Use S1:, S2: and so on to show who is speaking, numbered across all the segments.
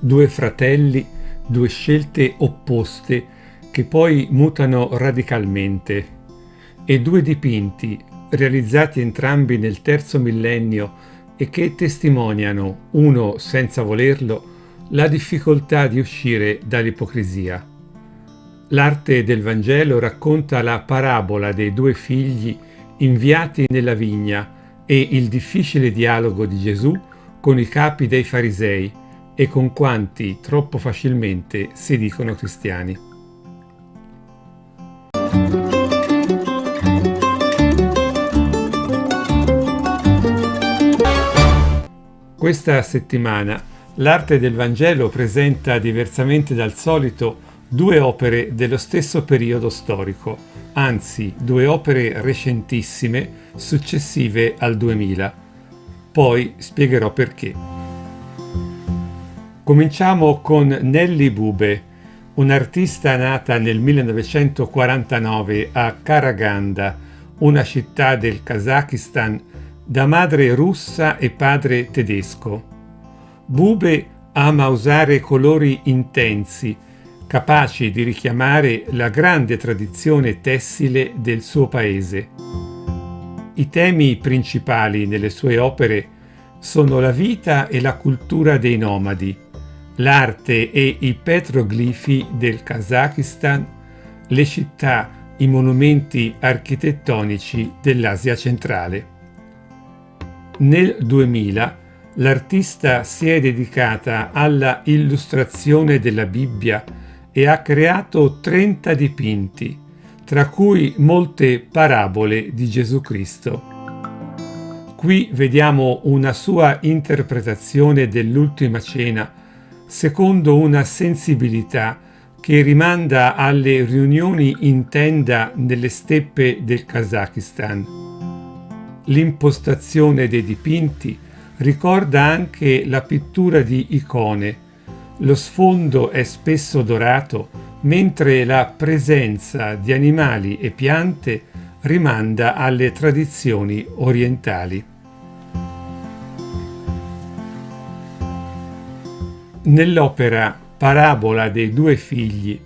S1: Due fratelli, due scelte opposte che poi mutano radicalmente, e due dipinti realizzati entrambi nel terzo millennio e che testimoniano, uno senza volerlo, la difficoltà di uscire dall'ipocrisia. L'arte del Vangelo racconta la parabola dei due figli inviati nella vigna e il difficile dialogo di Gesù con i capi dei farisei e con quanti troppo facilmente si dicono cristiani. Questa settimana l'arte del Vangelo presenta, diversamente dal solito, due opere dello stesso periodo storico, anzi due opere recentissime successive al 2000. Poi spiegherò perché. Cominciamo con Nelly Bube, un'artista nata nel 1949 a Karaganda, una città del Kazakistan, da madre russa e padre tedesco. Bube ama usare colori intensi, capaci di richiamare la grande tradizione tessile del suo paese. I temi principali nelle sue opere sono la vita e la cultura dei nomadi, l'arte e i petroglifi del Kazakistan, le città, i monumenti architettonici dell'Asia centrale. Nel 2000 l'artista si è dedicata alla illustrazione della Bibbia e ha creato 30 dipinti, tra cui molte parabole di Gesù Cristo. Qui vediamo una sua interpretazione dell'Ultima Cena secondo una sensibilità che rimanda alle riunioni in tenda nelle steppe del Kazakistan. L'impostazione dei dipinti ricorda anche la pittura di icone. Lo sfondo è spesso dorato, mentre la presenza di animali e piante rimanda alle tradizioni orientali. Nell'opera Parabola dei due figli,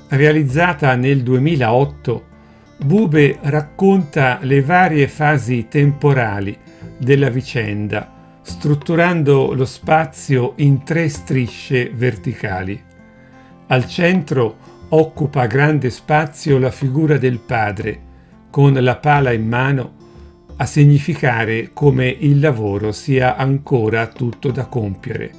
S1: realizzata nel 2008, Bube racconta le varie fasi temporali della vicenda, strutturando lo spazio in 3 strisce verticali. Al centro occupa grande spazio la figura del padre, con la pala in mano, a significare come il lavoro sia ancora tutto da compiere.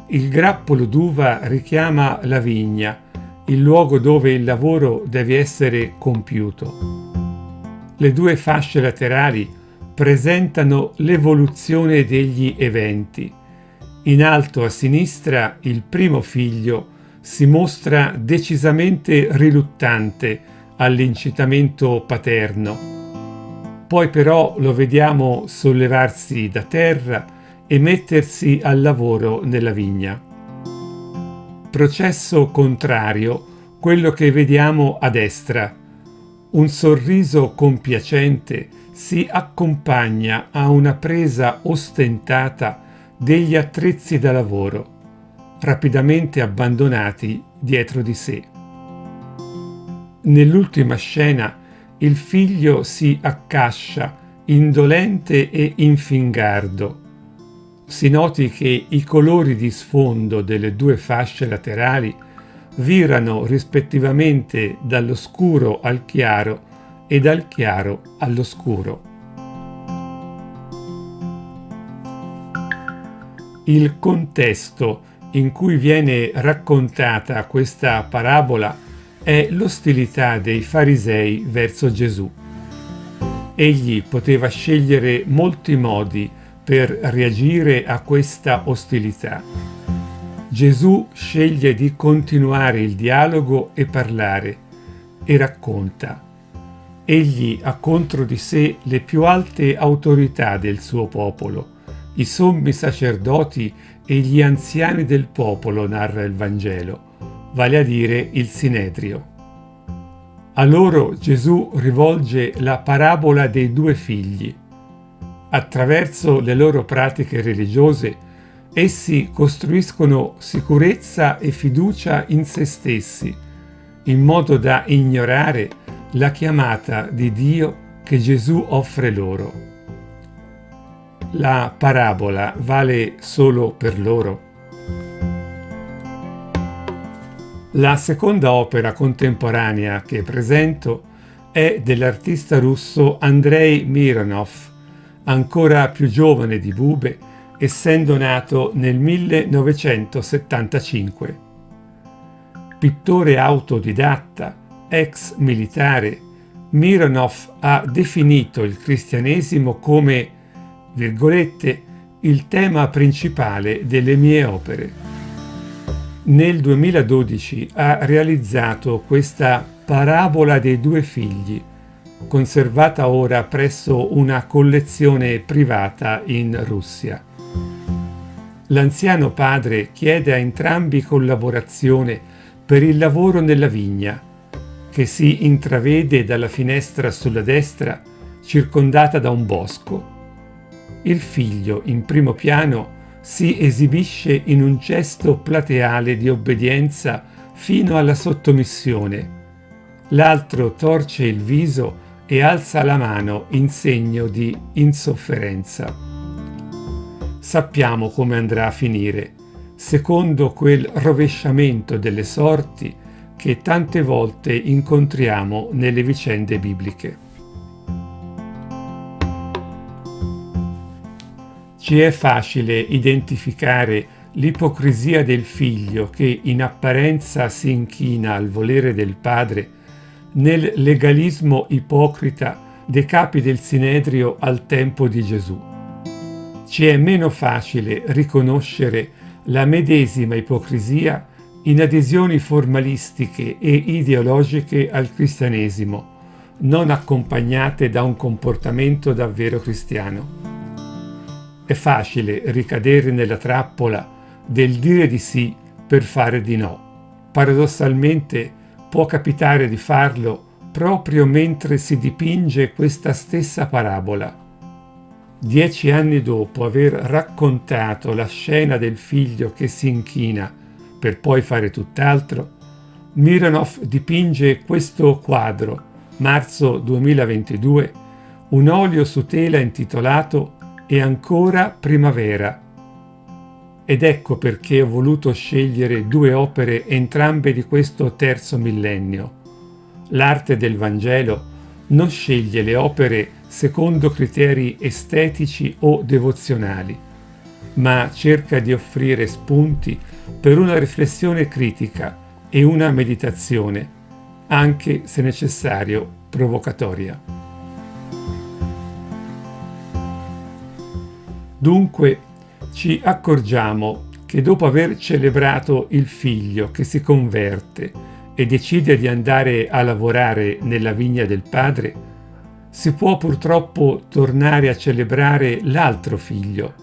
S1: Il grappolo d'uva richiama la vigna, il luogo dove il lavoro deve essere compiuto. Le 2 fasce laterali presentano l'evoluzione degli eventi. In alto a sinistra il primo figlio si mostra decisamente riluttante all'incitamento paterno. Poi però lo vediamo sollevarsi da terra e mettersi al lavoro nella vigna. Processo contrario, quello che vediamo a destra. Un sorriso compiacente si accompagna a una presa ostentata degli attrezzi da lavoro, rapidamente abbandonati dietro di sé. Nell'ultima scena il figlio si accascia, indolente e infingardo. Si noti che i colori di sfondo delle 2 fasce laterali virano rispettivamente dallo scuro al chiaro e dal chiaro allo scuro. Il contesto in cui viene raccontata questa parabola è l'ostilità dei farisei verso Gesù. Egli poteva scegliere molti modi per reagire a questa ostilità. Gesù sceglie di continuare il dialogo e parlare, e racconta. Egli ha contro di sé le più alte autorità del suo popolo, i sommi sacerdoti e gli anziani del popolo, narra il Vangelo, vale a dire il Sinedrio. A loro Gesù rivolge la parabola dei 2 figli. Attraverso le loro pratiche religiose, Essi costruiscono sicurezza e fiducia in se stessi, in modo da ignorare la chiamata di Dio che Gesù offre loro. La parabola vale solo per loro? La seconda opera contemporanea che presento è dell'artista russo Andrei Mironov, ancora più giovane di Bube, essendo nato nel 1975. Pittore autodidatta, ex militare, Mironov ha definito il cristianesimo come, virgolette, il tema principale delle mie opere. Nel 2012 ha realizzato questa Parabola dei due figli, conservata ora presso una collezione privata in Russia. L'anziano padre chiede a entrambi collaborazione per il lavoro nella vigna, che si intravede dalla finestra sulla destra, circondata da un bosco. Il figlio, in primo piano, si esibisce in un gesto plateale di obbedienza fino alla sottomissione. L'altro torce il viso e alza la mano in segno di insofferenza. Sappiamo come andrà a finire, secondo quel rovesciamento delle sorti che tante volte incontriamo nelle vicende bibliche. Ci è facile identificare l'ipocrisia del figlio che in apparenza si inchina al volere del padre nel legalismo ipocrita dei capi del Sinedrio al tempo di Gesù. Ci è meno facile riconoscere la medesima ipocrisia in adesioni formalistiche e ideologiche al cristianesimo, non accompagnate da un comportamento davvero cristiano. È facile ricadere nella trappola del dire di sì per fare di no. Paradossalmente può capitare di farlo proprio mentre si dipinge questa stessa parabola. 10 anni dopo aver raccontato la scena del figlio che si inchina per poi fare tutt'altro, Mironov dipinge questo quadro, marzo 2022, un olio su tela intitolato E ancora primavera. Ed ecco perché ho voluto scegliere due opere entrambe di questo terzo millennio. L'arte del Vangelo non sceglie le opere secondo criteri estetici o devozionali, ma cerca di offrire spunti per una riflessione critica e una meditazione, anche se necessario provocatoria. Dunque ci accorgiamo che dopo aver celebrato il figlio che si converte e decide di andare a lavorare nella vigna del padre, si può purtroppo tornare a celebrare l'altro figlio,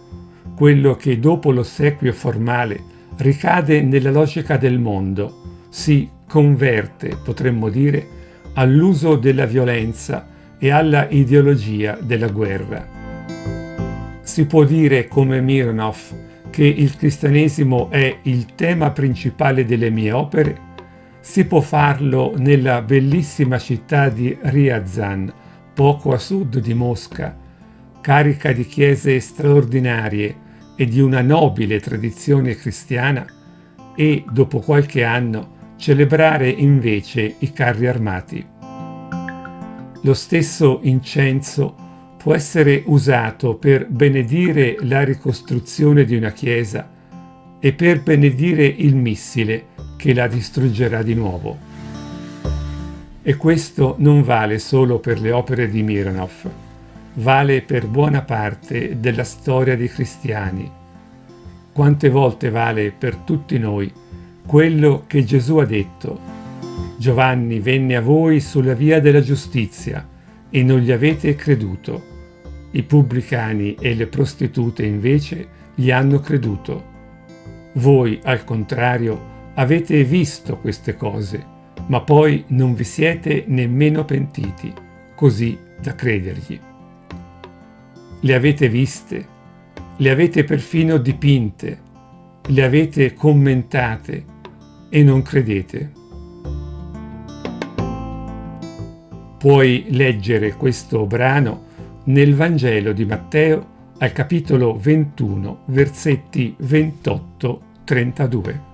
S1: quello che dopo l'ossequio formale ricade nella logica del mondo, si converte, potremmo dire, all'uso della violenza e alla ideologia della guerra. Si può dire, come Mironov, che il cristianesimo è il tema principale delle mie opere? Si può farlo nella bellissima città di Ryazan, poco a sud di Mosca, carica di chiese straordinarie e di una nobile tradizione cristiana, e, dopo qualche anno, celebrare invece i carri armati. Lo stesso incenso può essere usato per benedire la ricostruzione di una chiesa e per benedire il missile che la distruggerà di nuovo. E questo non vale solo per le opere di Mironov, vale per buona parte della storia dei cristiani. Quante volte vale per tutti noi quello che Gesù ha detto: Giovanni venne a voi sulla via della giustizia e non gli avete creduto. I pubblicani e le prostitute invece gli hanno creduto. Voi, al contrario, avete visto queste cose, ma poi non vi siete nemmeno pentiti, così da credergli. Le avete viste, le avete perfino dipinte, le avete commentate e non credete. Puoi leggere questo brano nel Vangelo di Matteo al capitolo 21, versetti 28-32.